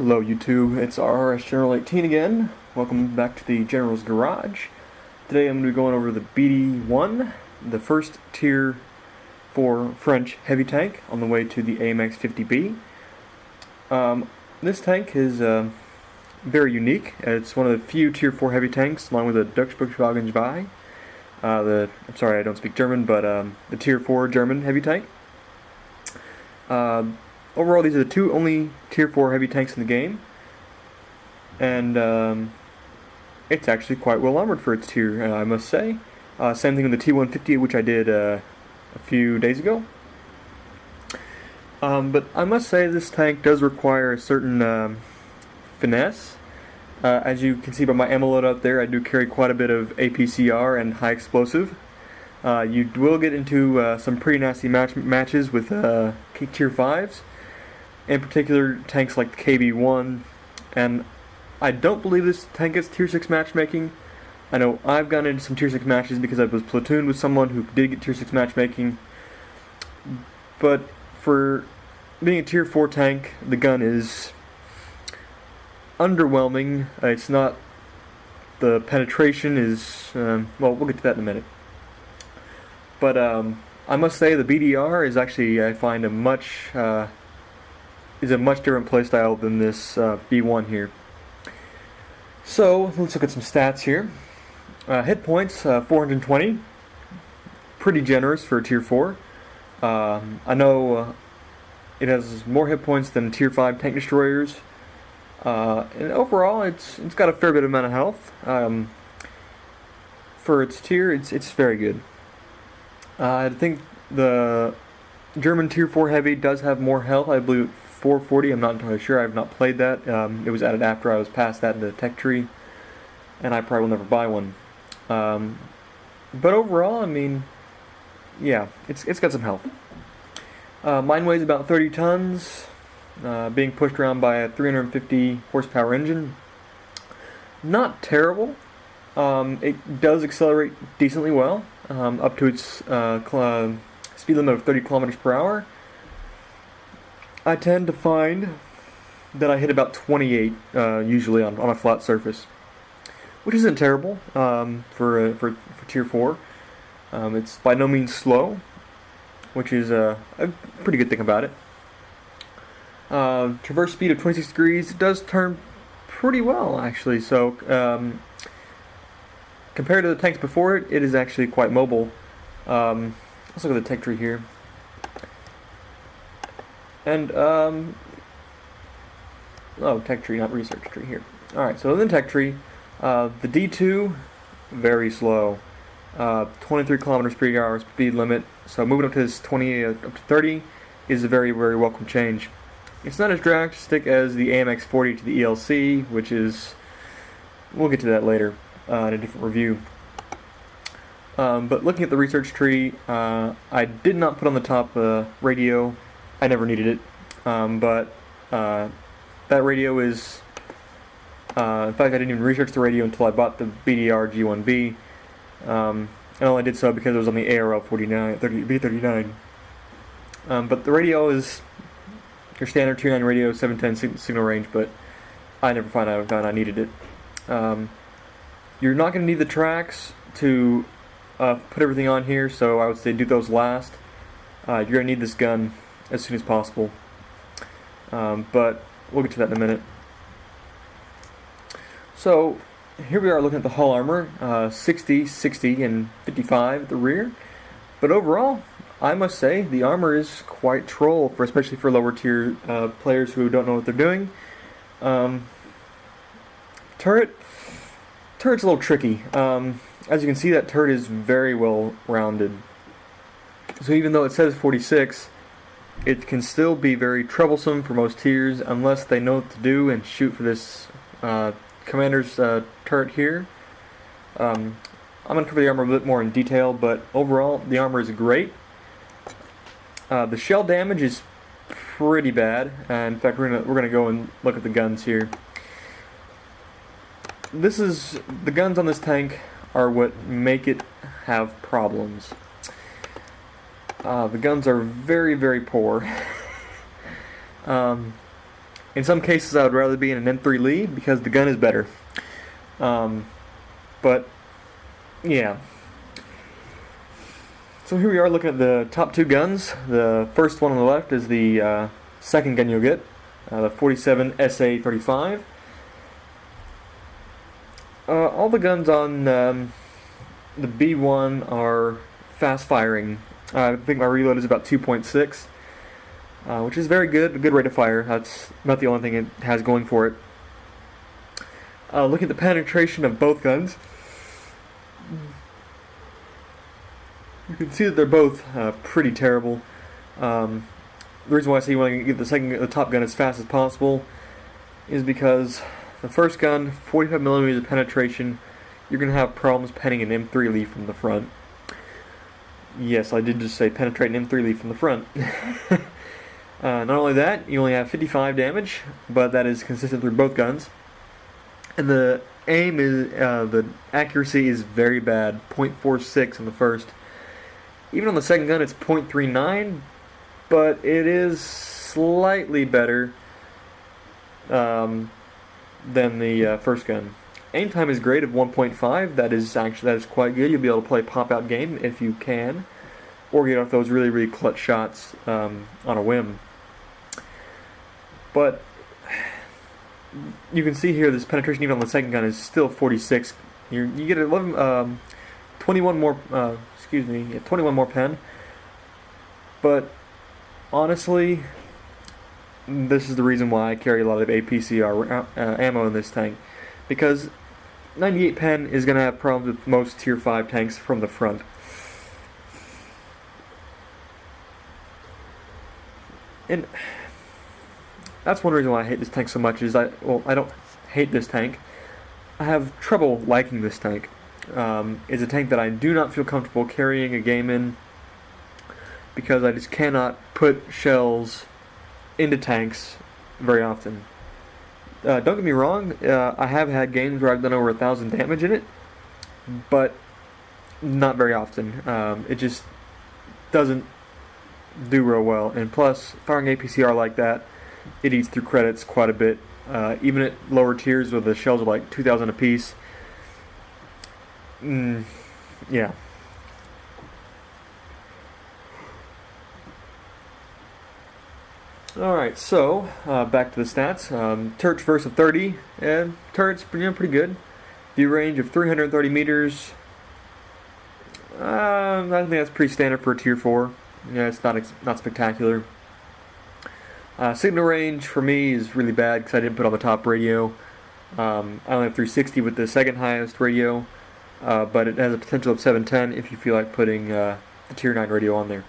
Hello YouTube, it's RRS General 18 again. Welcome back to the General's Garage. Today I'm going to be going over the BD-1, the first Tier 4 French heavy tank on the way to the AMX 50B. This tank is very unique. It's one of the few Tier 4 heavy tanks, along with the Deutschbuchwagen 2. I'm sorry I don't speak German, but the Tier 4 German heavy tank. Overall, these are the two only Tier 4 heavy tanks in the game, and it's actually quite well armored for its tier, I must say. Same thing with the T-150, which I did a few days ago. But I must say this tank does require a certain finesse. As you can see by my ammo load up there, I do carry quite a bit of APCR and high explosive. You will get into some pretty nasty matches with Tier 5s. In particular, tanks like the KB-1, and I don't believe this tank gets Tier 6 matchmaking. I know I've gone into some Tier 6 matches because I was platooned with someone who did get Tier 6 matchmaking, but for being a Tier 4 tank, the gun is underwhelming. It's not, the penetration is, well, we'll get to that in a minute. But I must say the BDR is actually, I find, a much different playstyle than this B1 here. So let's look at some stats here. Hit points 420, pretty generous for a Tier 4. I know it has more hit points than Tier 5 tank destroyers, and overall it's got a fair bit amount of health. For its tier, it's very good. I think the German Tier 4 Heavy does have more health. I believe 440, I'm not entirely sure. I have not played that. It was added after I was past that in the tech tree, and I probably will never buy one. But overall, I mean, yeah, it's got some health. Mine weighs about 30 tons, being pushed around by a 350 horsepower engine. Not terrible. It does accelerate decently well, up to its speed limit of 30 kilometers per hour. I tend to find that I hit about 28 usually on a flat surface, which isn't terrible for Tier 4. It's by no means slow, which is a pretty good thing about it. Traverse speed of 26 degrees. It does turn pretty well, actually. So compared to the tanks before it, it is actually quite mobile. Let's look at the tech tree here. And, tech tree, not research tree here. Alright, so in the tech tree, the D2, very slow. 23 kilometers per hour speed limit, so moving up to this 28, up to 30 is a very, very welcome change. It's not as drastic as the AMX 40 to the ELC, which is, we'll get to that later in a different review. But looking at the research tree, I did not put on the top radio. I never needed it, but that radio is, in fact I didn't even research the radio until I bought the BDR G1B, and I only did so because it was on the ARL B39. But the radio is your standard Tier 9 radio, 710 signal range, but I never found I needed it. You're not going to need the tracks to put everything on here, so I would say do those last. You're going to need this gun as soon as possible, but we'll get to that in a minute. So here we are looking at the hull armor, 60, 60, and 55 at the rear, but overall I must say the armor is quite troll, especially for lower tier players who don't know what they're doing. Turret's a little tricky. As you can see, that turret is very well rounded, so even though it says 46, it can still be very troublesome for most tiers unless they know what to do and shoot for this commander's turret here. I'm going to cover the armor a bit more in detail, but overall the armor is great. The shell damage is pretty bad, and in fact we're gonna go and look at the guns here. The guns on this tank are what make it have problems. The guns are very, very poor. In some cases, I would rather be in an M3 Lee because the gun is better. But yeah. So here we are looking at the top two guns. The first one on the left is the second gun you'll get, the 47 SA-35. All the guns on the B1 are fast firing. I think my reload is about 2.6, which is very good, a good rate of fire. That's not the only thing it has going for it. Looking at the penetration of both guns, you can see that they're both pretty terrible. The reason why I say you want to get the top gun as fast as possible is because the first gun, 45 millimeters of penetration, you're going to have problems penning an M3 Lee from the front. Yes, I did just say penetrate an M3 Lee from the front. Not only that, you only have 55 damage, but that is consistent through both guns. And the aim is, the accuracy is very bad, 0.46 on the first. Even on the second gun, it's 0.39, but it is slightly better than the first gun. Aim time is great of 1.5. That is quite good. You'll be able to play pop-out game if you can, or get off those really clutch shots on a whim. But you can see here this penetration even on the second gun is still 46. You get 21 more. 21 more pen. But honestly, this is the reason why I carry a lot of APCR ammo in this tank, because 98 pen is going to have problems with most tier 5 tanks from the front. And that's one reason why I hate this tank so much. I don't hate this tank. I have trouble liking this tank. It's a tank that I do not feel comfortable carrying a game in, because I just cannot put shells into tanks very often. Don't get me wrong, I have had games where I've done over 1,000 damage in it, but not very often. It just doesn't do real well, and plus, firing APCR like that, it eats through credits quite a bit. Even at lower tiers where the shells are like 2,000 apiece. Yeah. Alright, so back to the stats. Turret's verse of 30, and turret's pretty good. View range of 330 meters. I think that's pretty standard for a tier 4. Yeah, it's not spectacular. Signal range for me is really bad because I didn't put on the top radio. I only have 360 with the second highest radio, but it has a potential of 710 if you feel like putting the tier 9 radio on there.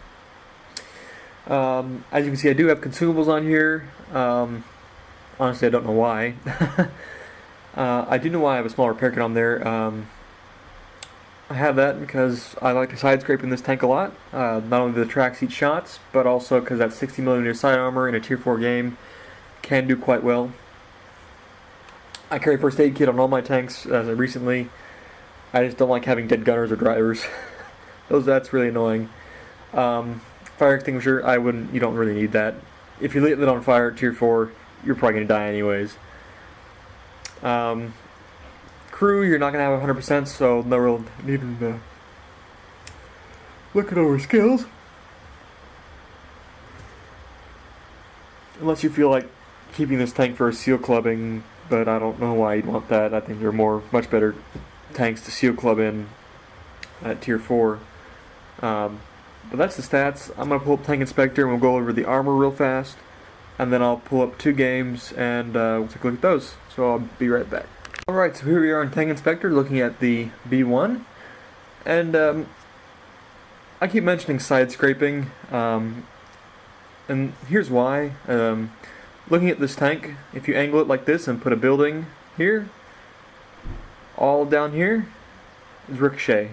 As you can see, I do have consumables on here. Honestly, I don't know why. I do know why I have a small repair kit on there. I have that because I like to side scrape in this tank a lot. Not only the track seat shots, but also because that 60mm side armor in a tier 4 game can do quite well. I carry first aid kit on all my tanks as of recently. I just don't like having dead gunners or drivers. That's really annoying. Fire extinguisher, you don't really need that. If you lit it on fire at tier 4, you're probably going to die anyways. Crew, you're not going to have 100%, so no real need to look at over skills. Unless you feel like keeping this tank for a seal clubbing, but I don't know why you'd want that. I think there are much better tanks to seal club in at tier 4. But that's the stats. I'm going to pull up Tank Inspector and we'll go over the armor real fast. And then I'll pull up 2 games and we'll take a look at those. So I'll be right back. Alright, so here we are in Tank Inspector looking at the B1. And I keep mentioning side scraping. And here's why. Looking at this tank, if you angle it like this and put a building here, all down here is ricochet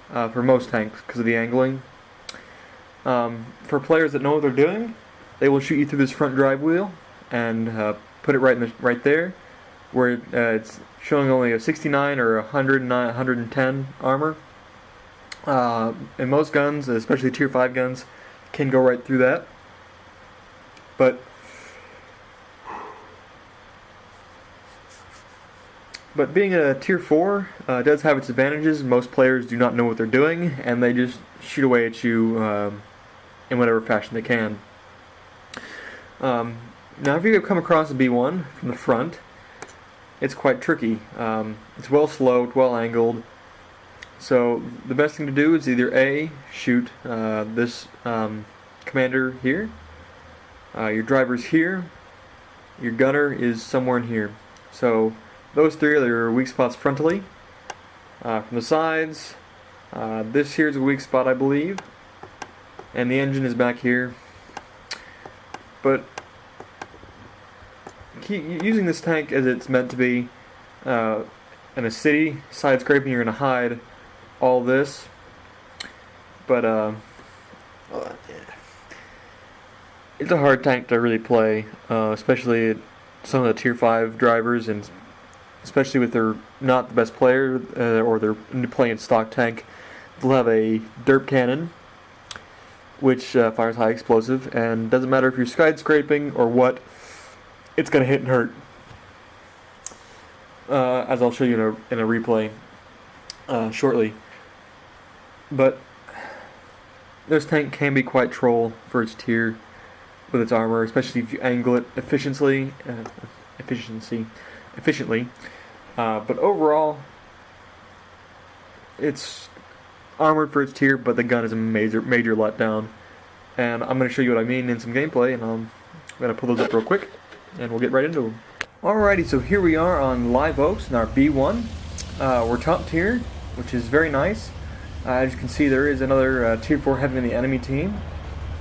for most tanks because of the angling. For players that know what they're doing, they will shoot you through this front drive wheel and put it right there, where it's showing only a 69 or 109, 110 armor. And most guns, especially tier 5 guns, can go right through that. But But being a tier 4 does have its advantages. Most players do not know what they're doing, and they just shoot away at you in whatever fashion they can. Now, if you come across a B1 from the front, it's quite tricky. It's well sloped, well angled. So the best thing to do is either A, shoot this commander here, your driver's here, your gunner is somewhere in here. So those three are your weak spots frontally. From the sides, this here is a weak spot, I believe, and the engine is back here. But keep using this tank as it's meant to be. In a city, side scraping, you're going to hide all this. But it's a hard tank to really play, especially some of the tier 5 drivers, and especially if they're not the best player or they're playing stock tank. They'll have a derp cannon, which fires high explosive, and doesn't matter if you're side scraping or what, it's going to hit and hurt. As I'll show you in a replay shortly. But this tank can be quite troll for its tier with its armor, especially if you angle it efficiently. But overall, it's armored for its tier, but the gun is a major letdown. And I'm going to show you what I mean in some gameplay, and I'm going to pull those up real quick, and we'll get right into them. Alrighty, so here we are on Live Oaks in our B1. We're top tier, which is very nice. As you can see, there is another tier 4 heavy in the enemy team.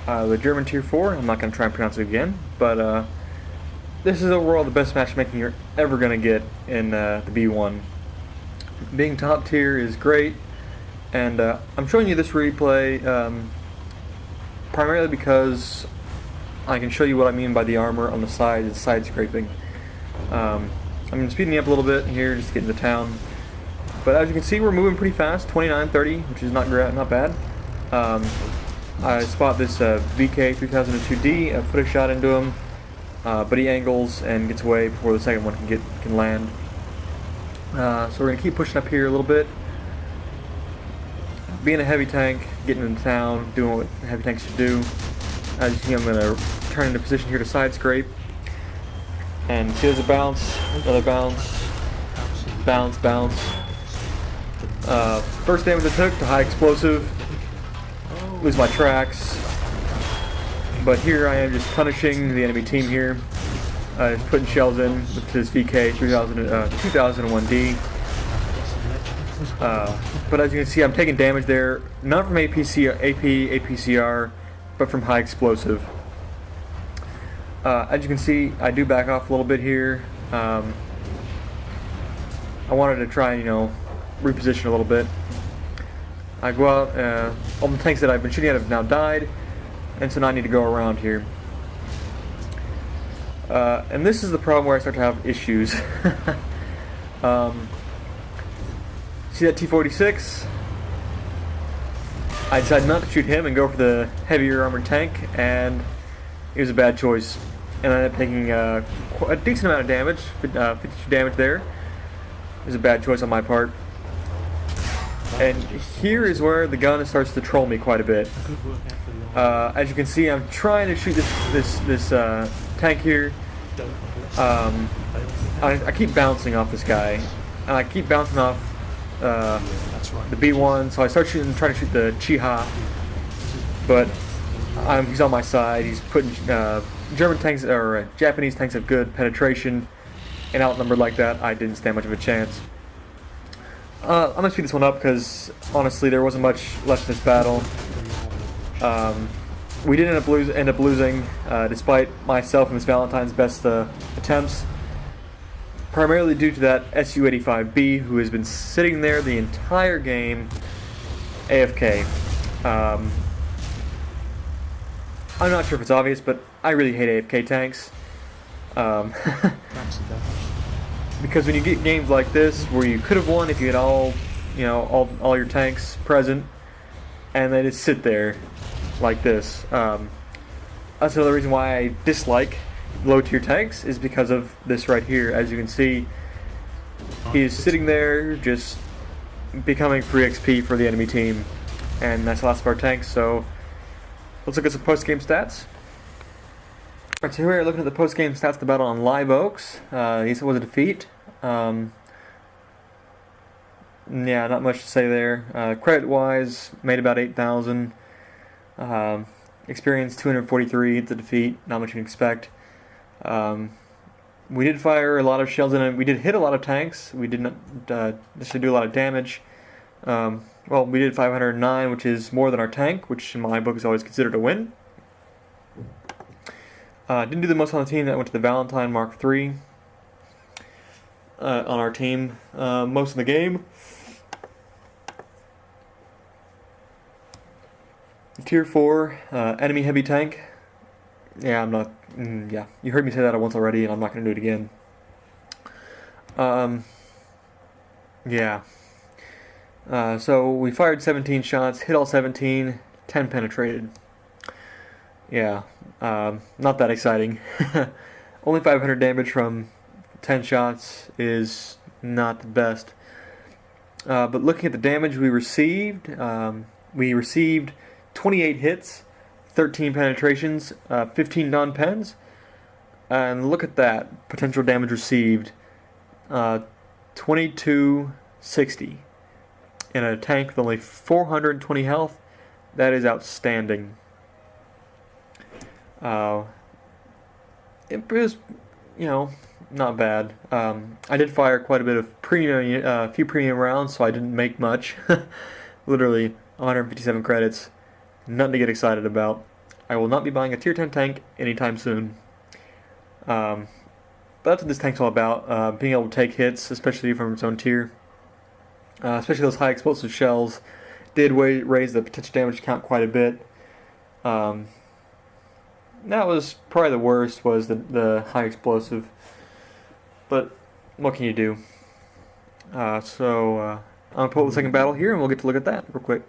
The German tier 4, I'm not going to try and pronounce it again, but this is overall the best matchmaking you're ever going to get in the B1. Being top tier is great, and I'm showing you this replay primarily because I can show you what I mean by the armor on the side and side scraping. I'm speeding up a little bit here just to get into town, but as you can see, we're moving pretty fast, 29-30, which is not bad. I spot this VK 3002D, I put a shot into him, but he angles and gets away before the second one can land. So we're going to keep pushing up here a little bit. Being a heavy tank, getting into town, doing what heavy tanks should do. As you see, I'm going to turn into position here to side scrape. And see, there's a bounce, another bounce, bounce, bounce. First damage I took to high explosive, lose my tracks. But here I am just punishing the enemy team here. Just putting shells in with his VK 2001D. But as you can see, I'm taking damage there, not from APCR, but from high explosive. As you can see, I do back off a little bit here. I wanted to try and, reposition a little bit. I go out, all the tanks that I've been shooting at have now died, and so now I need to go around here. And this is the problem where I start to have issues. See that T-46? I decided not to shoot him and go for the heavier armored tank, and it was a bad choice. And I ended up taking a decent amount of damage, 52 damage there. It was a bad choice on my part. And here is where the gun starts to troll me quite a bit. As you can see, I'm trying to shoot this tank here. I keep bouncing off this guy, and I keep bouncing off the B1. So I start trying to shoot the Chiha, but he's on my side. He's putting German tanks or Japanese tanks have good penetration, and outnumbered like that, I didn't stand much of a chance. I'm gonna speed this one up because honestly, there wasn't much left in this battle. We did end up losing, despite myself and Miss Valentine's best attempts, primarily due to that Su-85B, who has been sitting there the entire game, AFK. I'm not sure if it's obvious, but I really hate AFK tanks. Because when you get games like this, where you could have won if you had all your tanks present, and they just sit there like this. That's another reason why I dislike low tier tanks, is because of this right here. As you can see, He's sitting there just becoming free XP for the enemy team. And that's the last of our tanks, so let's look at some post-game stats. Alright, so here we're looking at the post-game stats of the battle on Live Oaks. He was a defeat. Yeah, not much to say there. Credit-wise, made about 8,000. Experience 243, it's a defeat, not much you can expect. We did fire a lot of shells in it. We did hit a lot of tanks. We did not necessarily do a lot of damage. Well, we did 509, which is more than our tank, which in my book is always considered a win. Didn't do the most on the team. That went to the Valentine Mark III on our team. Most of the game. Tier 4, enemy heavy tank. Yeah, I'm not... yeah, you heard me say that once already, and I'm not going to do it again. Yeah. So we fired 17 shots, hit all 17, 10 penetrated. Yeah, not that exciting. Only 500 damage from 10 shots is not the best. But looking at the damage we received 28 hits, 13 penetrations, 15 non-pens. And look at that, potential damage received, 2260. In a tank with only 420 health. That is outstanding. It was, not bad. I did fire quite a bit of few premium rounds, so I didn't make much. Literally 157 credits. Nothing to get excited about. I will not be buying a tier 10 tank anytime soon. But that's what this tank's all about. Being able to take hits, especially from its own tier. Especially those high explosive shells did raise the potential damage count quite a bit. That was probably the worst, was the high explosive. But what can you do? So I'm going to pull the second battle here and we'll get to look at that real quick.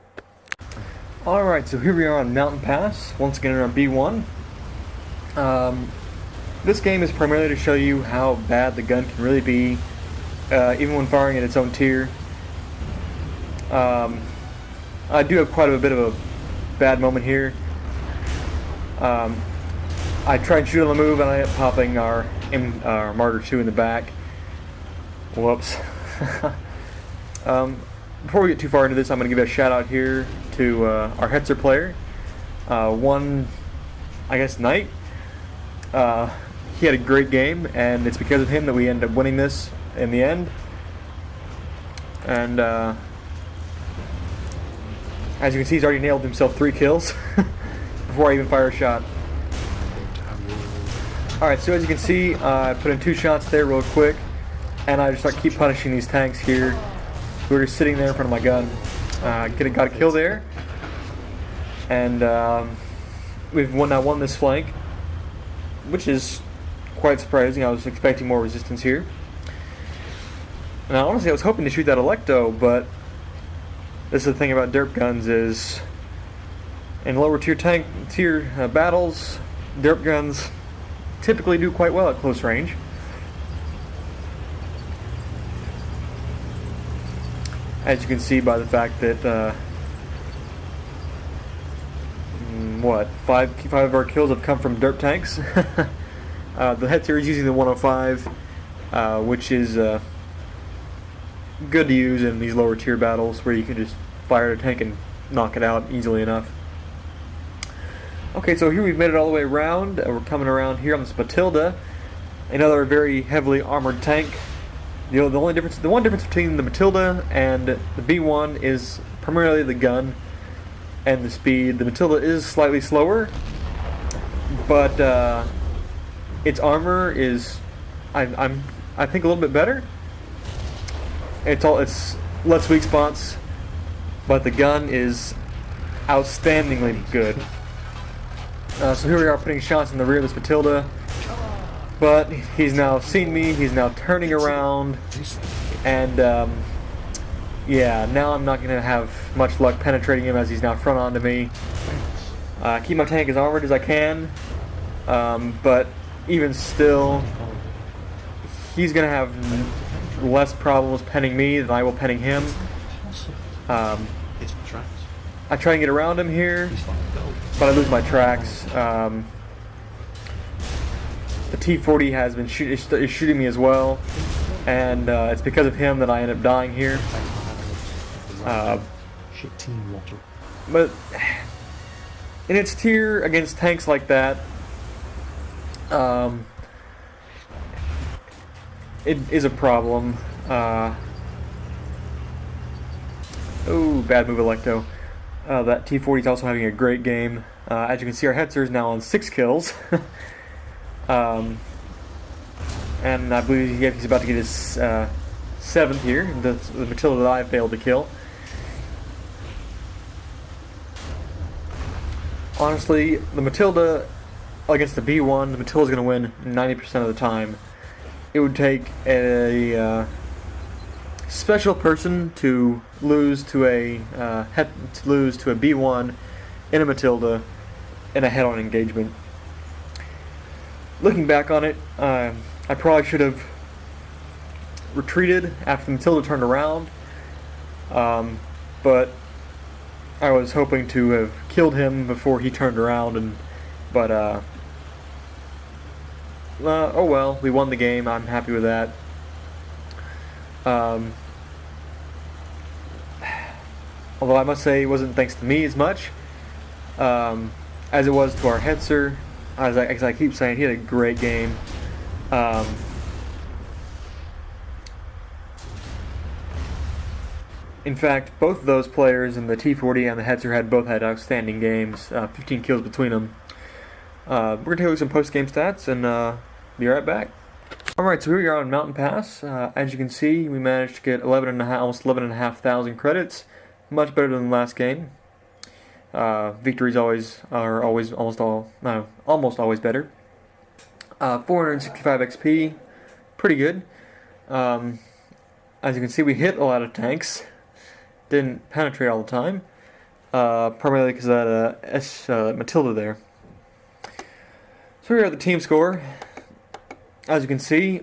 Alright, so here we are on Mountain Pass, once again in our B1. This game is primarily to show you how bad the gun can really be, even when firing at its own tier. I do have quite a bit of a bad moment here. I tried to shoot on the move and I ended up popping our Martyr 2 in the back. Whoops. Before we get too far into this, I'm going to give a shout out here to our Hetzer player. Knight. He had a great game, and it's because of him that we ended up winning this in the end. And as you can see, he's already nailed himself 3 kills before I even fire a shot. Alright, so as you can see, I put in 2 shots there real quick, and I just keep punishing these tanks here who are just sitting there in front of my gun. Got a kill there, and we've now won this flank, which is quite surprising. I was expecting more resistance here. Now, honestly, I was hoping to shoot that Electo, but this is the thing about derp guns is, in lower tier battles, derp guns typically do quite well at close range. As you can see by the fact that, 5 of our kills have come from derp tanks. The Hetzer is using the 105, which is good to use in these lower tier battles where you can just fire a tank and knock it out easily enough. Okay, so here we've made it all the way around. We're coming around here on this Matilda, another very heavily armored tank. The one difference between the Matilda and the B1 is primarily the gun and the speed. The Matilda is slightly slower, but its armor is, I think, a little bit better. It's less weak spots, but the gun is outstandingly good. So here we are putting shots in the rear of this Matilda, but he's now seen me, he's now turning around, and yeah, now I'm not going to have much luck penetrating him as he's now front onto me. Keep my tank as armored as I can, but even still, he's going to have less problems penning me than I will penning him. It's tracks. I try and get around him here, He's fine to go. but I lose my tracks. The T-40 has been is shooting me as well, and it's because of him that I end up dying here. Shit team water. But in its tier against tanks like that, it is a problem. Oh, bad move, Electo. That T-40 is also having a great game. As you can see, our Hetzer is now on 6 kills. And I believe he's about to get his 7th here, the Matilda that I failed to kill. Honestly, the Matilda against the B1, the Matilda's going to win 90% of the time. It would take a special person to lose to a B1 in a Matilda in a head-on engagement. Looking back on it, I probably should have retreated after the Matilda turned around, but I was hoping to have killed him before he turned around, but oh well, we won the game. I'm happy with that. Although I must say it wasn't thanks to me as much as it was to our Hetzer. As I keep saying, he had a great game. In fact, both of those players in the T-40 and the Hetzer both had outstanding games, 15 kills between them. We're going to take a look at some post-game stats and be right back. Alright, so here we are on Mountain Pass. As you can see, we managed to get almost 11,500 credits. Much better than the last game. Victories almost always better. 465 XP, pretty good. As you can see, we hit a lot of tanks. Didn't penetrate all the time, primarily because of that Matilda there. So here are the team score. As you can see,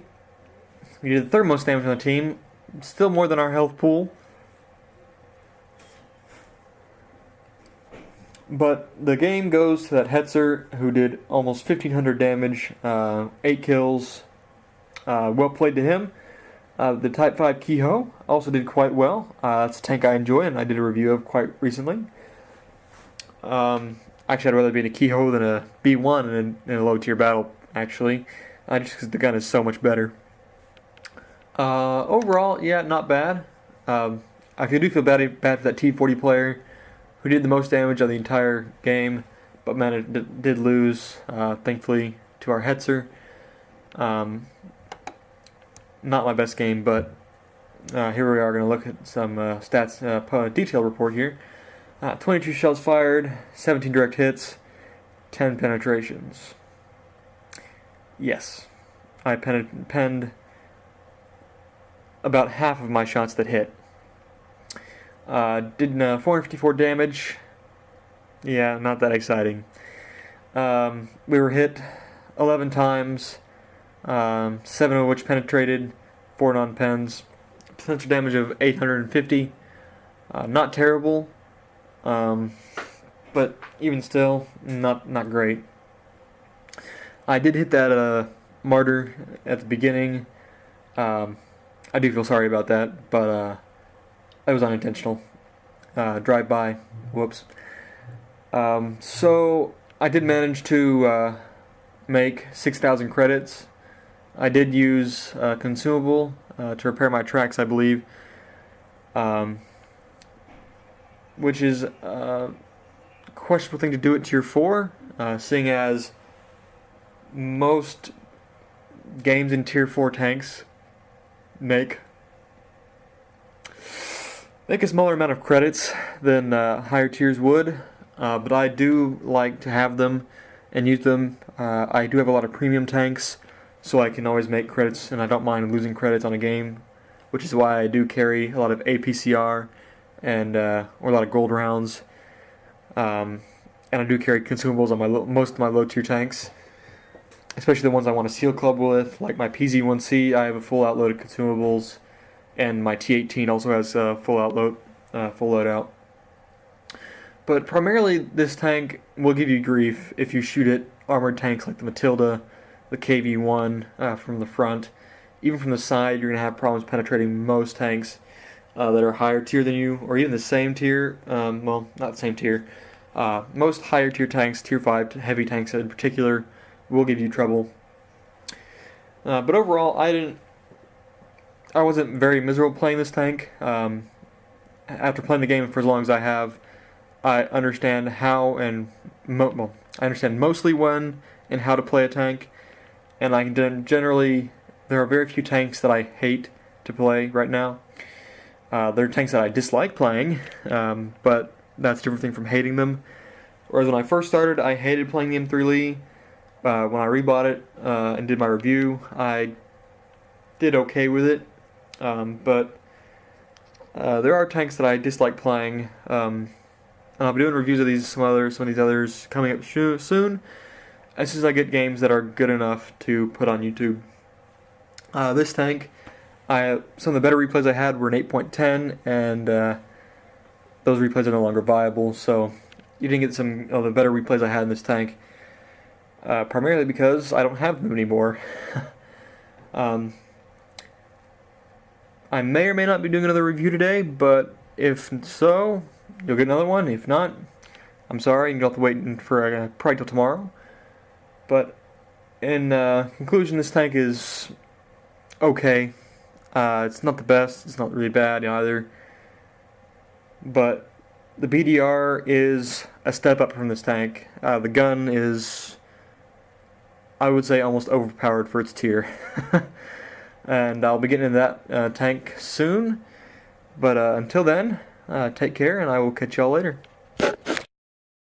we did the third most damage on the team, still more than our health pool. But the game goes to that Hetzer, who did almost 1,500 damage, 8 kills. Well played to him. The Type 5 Kiho also did quite well. That's a tank I enjoy, and I did a review of quite recently. Actually, I'd rather be in a Kiho than a B1 in a low-tier battle, actually. Just because the gun is so much better. Overall, yeah, not bad. I do feel bad for that T-40 player who did the most damage of the entire game, but did lose, thankfully, to our Hetzer. Not my best game, but here we are going to look at some stats, detail report here. 22 shells fired, 17 direct hits, 10 penetrations. Yes, I penned about half of my shots that hit. Did 454 damage. Yeah, not that exciting. We were hit 11 times, 7 of which penetrated, 4 non-pens. Potential damage of 850. Not terrible, but even still, not great. I did hit that martyr at the beginning. I do feel sorry about that, but it was unintentional. Drive-by. Whoops. So I did manage to make 6,000 credits. I did use consumable to repair my tracks, I believe, which is a questionable thing to do at Tier 4, seeing as most games in Tier 4 tanks make a smaller amount of credits than higher tiers would, but I do like to have them and use them. I do have a lot of premium tanks, so I can always make credits, and I don't mind losing credits on a game, which is why I do carry a lot of APCR and or a lot of gold rounds, and I do carry consumables on most of my low tier tanks. especially the ones I want to seal club with, like my PZ1C. I have a full outload of consumables, and my T18 also has a full loadout. But primarily, this tank will give you grief if you shoot at armored tanks like the Matilda, the KV-1 from the front. Even from the side, you're going to have problems penetrating most tanks that are higher tier than you, or even the same tier. Well, not the same tier. Most higher tier tanks, tier 5 heavy tanks in particular, will give you trouble. But overall, I wasn't very miserable playing this tank. After playing the game for as long as I have, I understand how and I understand mostly when and how to play a tank, and I can generally. There are very few tanks that I hate to play right now. There are tanks that I dislike playing, but that's a different thing from hating them. Whereas when I first started, I hated playing the M3 Lee. When I rebought it and did my review, I did okay with it, but there are tanks that I dislike playing. And I'll be doing reviews of some of these others coming up soon, as soon as I get games that are good enough to put on YouTube. This tank, some of the better replays I had were an 8.10, and those replays are no longer viable, so you didn't get some of the better replays I had in this tank, primarily because I don't have them anymore. I may or may not be doing another review today, but if so, you'll get another one. If not, I'm sorry, you'll have to wait for probably till tomorrow. But in conclusion, this tank is okay. It's not the best. It's not really bad either. But the BDR is a step up from this tank. The gun is, I would say, almost overpowered for its tier. And I'll be getting into that tank soon. But until then, take care, and I will catch y'all later.